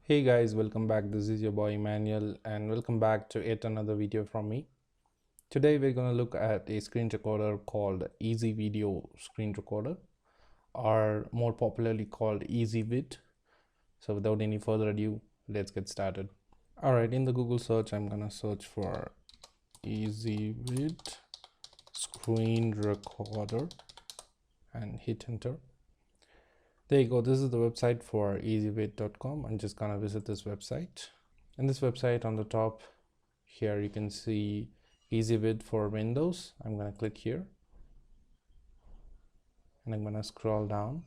Hey guys, welcome back. This is your boy Emmanuel and welcome back to yet another video from me. Today we're going to look at a screen recorder called EzVid Screen Recorder, or more popularly called EzVid. So without any further ado, let's get started. Alright, in the Google search I'm going to search for EzVid Screen Recorder and hit enter. There you go. This is the website for ezvid.com. I'm just gonna visit this website. In this website, on the top here you can see EzVid for Windows. I'm gonna click here and I'm gonna scroll down,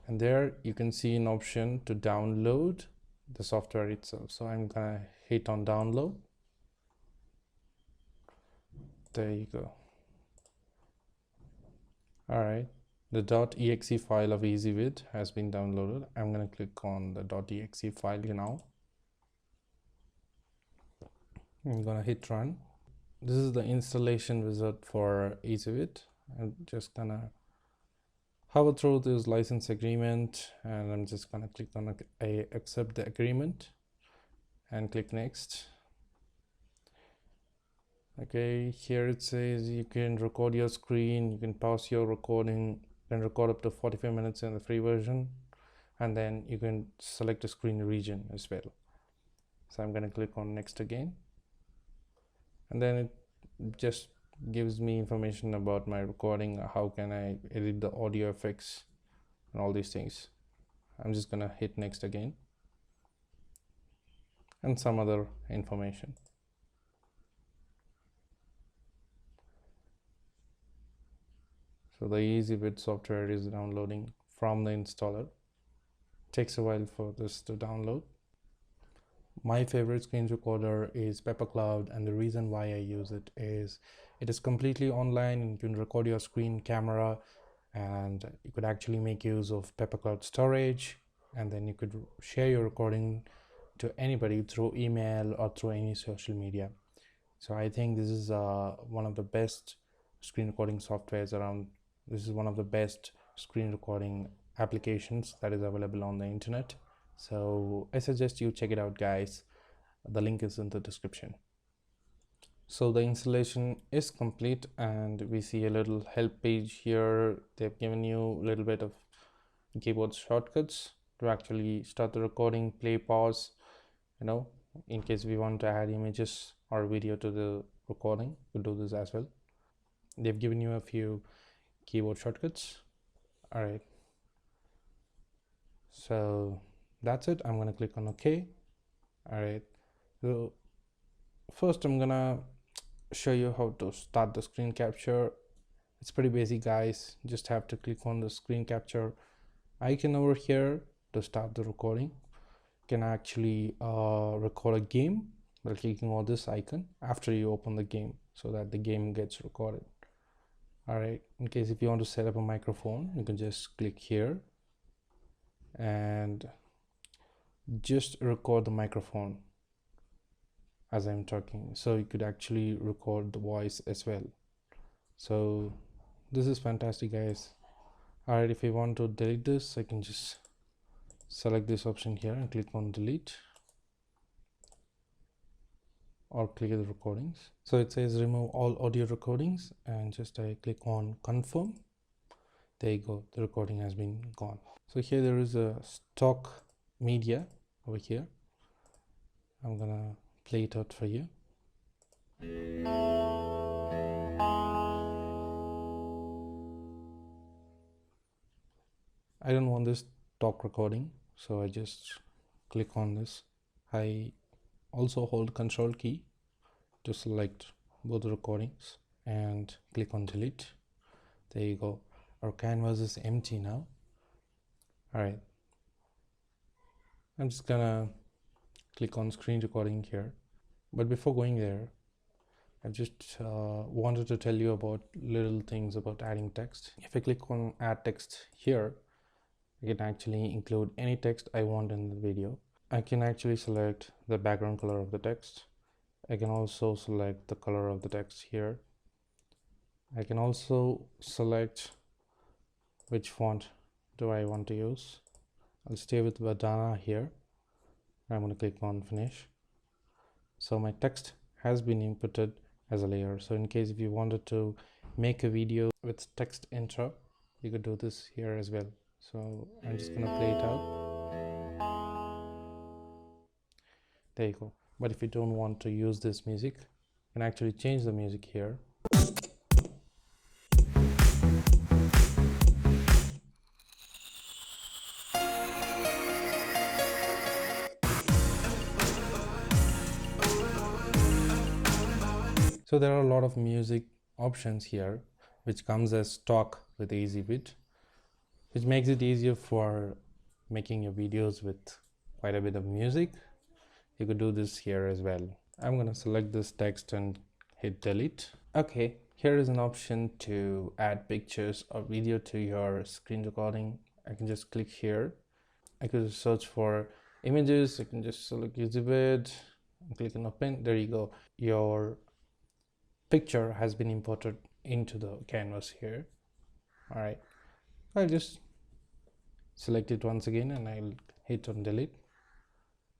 and there you can see an option to download the software itself. So I'm gonna hit on download. There you go. All right, the .exe file of EzVid has been downloaded. I'm going to click on the .exe file now. I'm going to hit run. This is the installation wizard for EzVid. I'm just going to hover through this license agreement, and I'm just going to click on accept the agreement and click next. Okay, here it says you can record your screen, you can pause your recording, you can record up to 45 minutes in the free version, and then you can select a screen region as well. So I'm going to click on next again, and then it just gives me information about my recording, how can I edit the audio effects and all these things. I'm just going to hit next again, and some other information. So the EzVid software is downloading from the installer. It takes a while for this to download. My favorite screen recorder is PepperCloud, and the reason why I use it is it is completely online, and you can record your screen camera, and you could actually make use of PepperCloud storage, and then you could share your recording to anybody through email or through any social media. So I think this is one of the best screen recording softwares around. This is one of the best screen recording applications that is available on the internet. So I suggest you check it out, guys. The link is in the description. So the installation is complete, and we see a little help page here. They've given you a little bit of keyboard shortcuts to actually start the recording, play, pause, in case we want to add images or video to the recording, we'll do this as well. They've given you a few keyboard shortcuts. All right, so that's it. I'm going to click on OK. All right, so first I'm gonna show you how to start the screen capture. It's pretty basic, guys. Just have to click on the screen capture icon over here to start the recording. You can actually record a game by clicking on this icon after you open the game, so that the game gets recorded. All right, in case if you want to set up a microphone, you can just click here and just record the microphone as I'm talking, so you could actually record the voice as well. So this is fantastic, guys. All right, if you want to delete this, I can just select this option here and click on delete, or click the recordings. So it says remove all audio recordings, and just I click on confirm. There you go, the recording has been gone. So here there is a stock media over here. I'm gonna play it out for you. I don't want this stock recording, so I just click on this. I also hold Control key to select both the recordings and click on delete. There you go, our canvas is empty now. All right, I'm just gonna click on screen recording here, but before going there, I just wanted to tell you about little things about adding text. If I click on add text here, I can actually include any text I want in the video. I can actually select the background color of the text. I can also select the color of the text here. I can also select which font do I want to use. I'll stay with bandana here. I'm going to click on finish. So my text has been inputted as a layer. So in case if you wanted to make a video with text intro, you could do this here as well. So I'm just going to play it out. There you go. But if you don't want to use this music, you can actually change the music here. So there are a lot of music options here which comes as stock with EzVid, which makes it easier for making your videos with quite a bit of music. You could do this here as well. I'm going to select this text and hit delete. Okay, here is an option to add pictures or video to your screen recording. I can just click here. I could search for images. I can just select EzVid and click on open. There you go. Your picture has been imported into the canvas here. All right, I'll just select it once again and I'll hit on delete.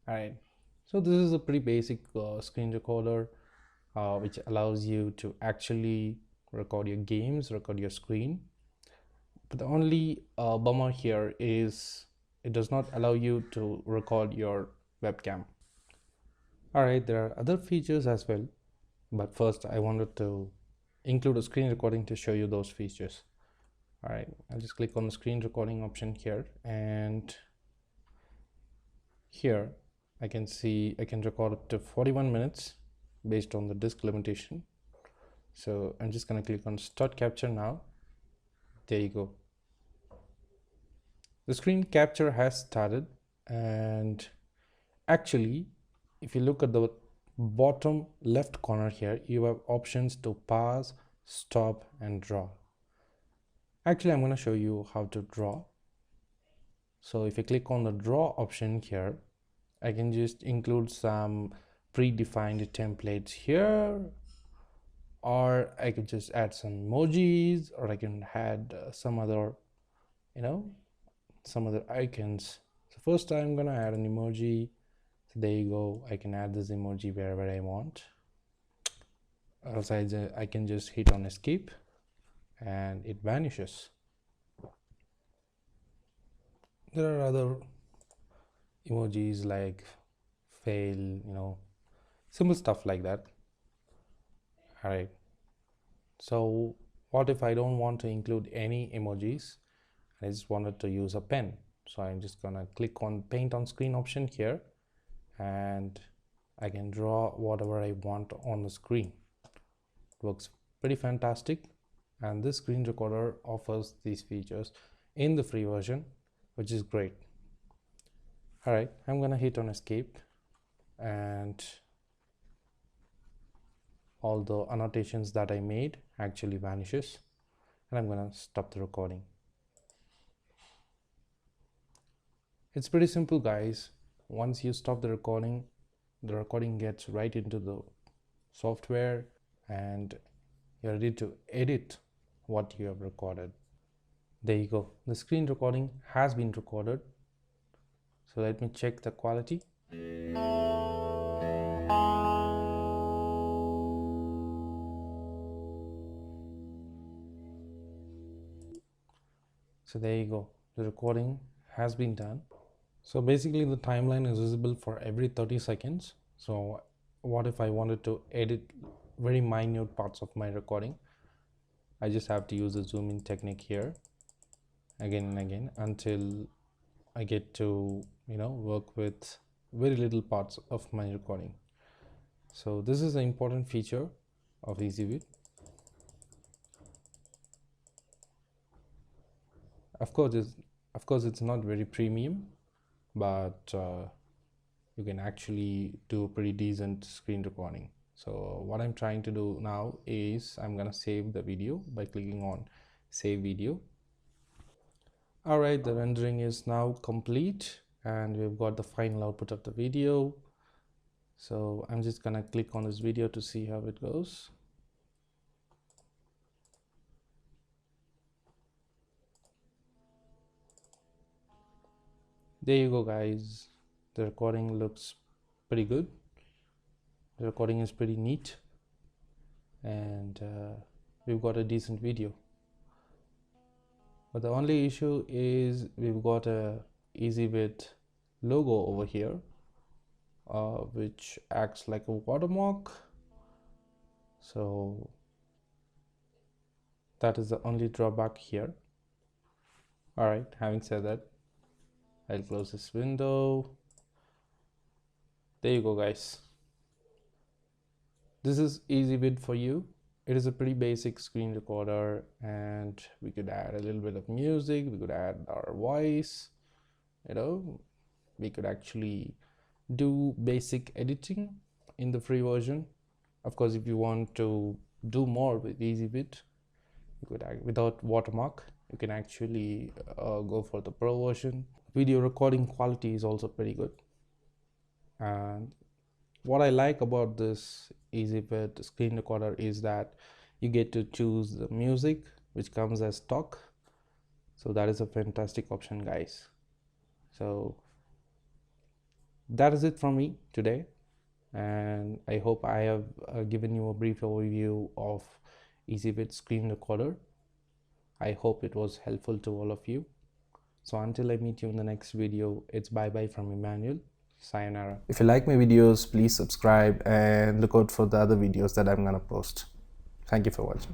All right, so this is a pretty basic screen recorder which allows you to actually record your games, record your screen. But the only bummer here is it does not allow you to record your webcam. All right, there are other features as well, but first I wanted to include a screen recording to show you those features. All right, I'll just click on the screen recording option here, and here I can see I can record up to 41 minutes based on the disk limitation. So I'm just going to click on start capture now. There you go. The screen capture has started, and actually if you look at the bottom left corner here, you have options to pause, stop and draw. Actually I'm going to show you how to draw. So if you click on the draw option here, I can just include some predefined templates here, or I could just add some emojis, or I can add some other some other icons. So first I'm gonna add an emoji. So there you go, I can add this emoji wherever I want. Else I can just hit on escape and it vanishes. There are other emojis like fail, simple stuff like that. All right, so what if I don't want to include any emojis? I just wanted to use a pen. So I'm just gonna click on paint on screen option here, and I can draw whatever I want on the screen. It works pretty fantastic, and this screen recorder offers these features in the free version, which is great. All right, I'm gonna hit on escape, and all the annotations that I made actually vanishes, and I'm gonna stop the recording. It's pretty simple, guys. Once you stop the recording gets right into the software and you're ready to edit what you have recorded. There you go. The screen recording has been recorded. So let me check the quality. So there you go. The recording has been done. So basically the timeline is visible for every 30 seconds. So what if I wanted to edit very minute parts of my recording? I just have to use the zoom in technique here again and again until I get to work with very little parts of my recording. So this is an important feature of EzVid. Of course it's not very premium, but you can actually do pretty decent screen recording. So what I'm trying to do now is I'm gonna save the video by clicking on save video. All right, the rendering is now complete and we've got the final output of the video. So I'm just gonna click on this video to see how it goes. There you go, guys. The recording looks pretty good. The recording is pretty neat, and we've got a decent video. But the only issue is we've got a EzVid logo over here, which acts like a watermark. So that is the only drawback here. All right, having said that, I'll close this window. There you go, guys. This is EzVid for you. It is a pretty basic screen recorder, and we could add a little bit of music, we could add our voice, we could actually do basic editing in the free version. Of course, if you want to do more with EzVid, you could add without watermark, you can actually go for the pro version. Video recording quality is also pretty good. And what I like about this EzVid Screen Recorder is that you get to choose the music which comes as stock. So that is a fantastic option, guys. So that is it from me today, and I hope I have given you a brief overview of EzVid Screen Recorder. I hope it was helpful to all of you. So until I meet you in the next video, it's bye bye from Emmanuel. Sayonara. If you like my videos, please subscribe and look out for the other videos that I'm gonna post. Thank you for watching.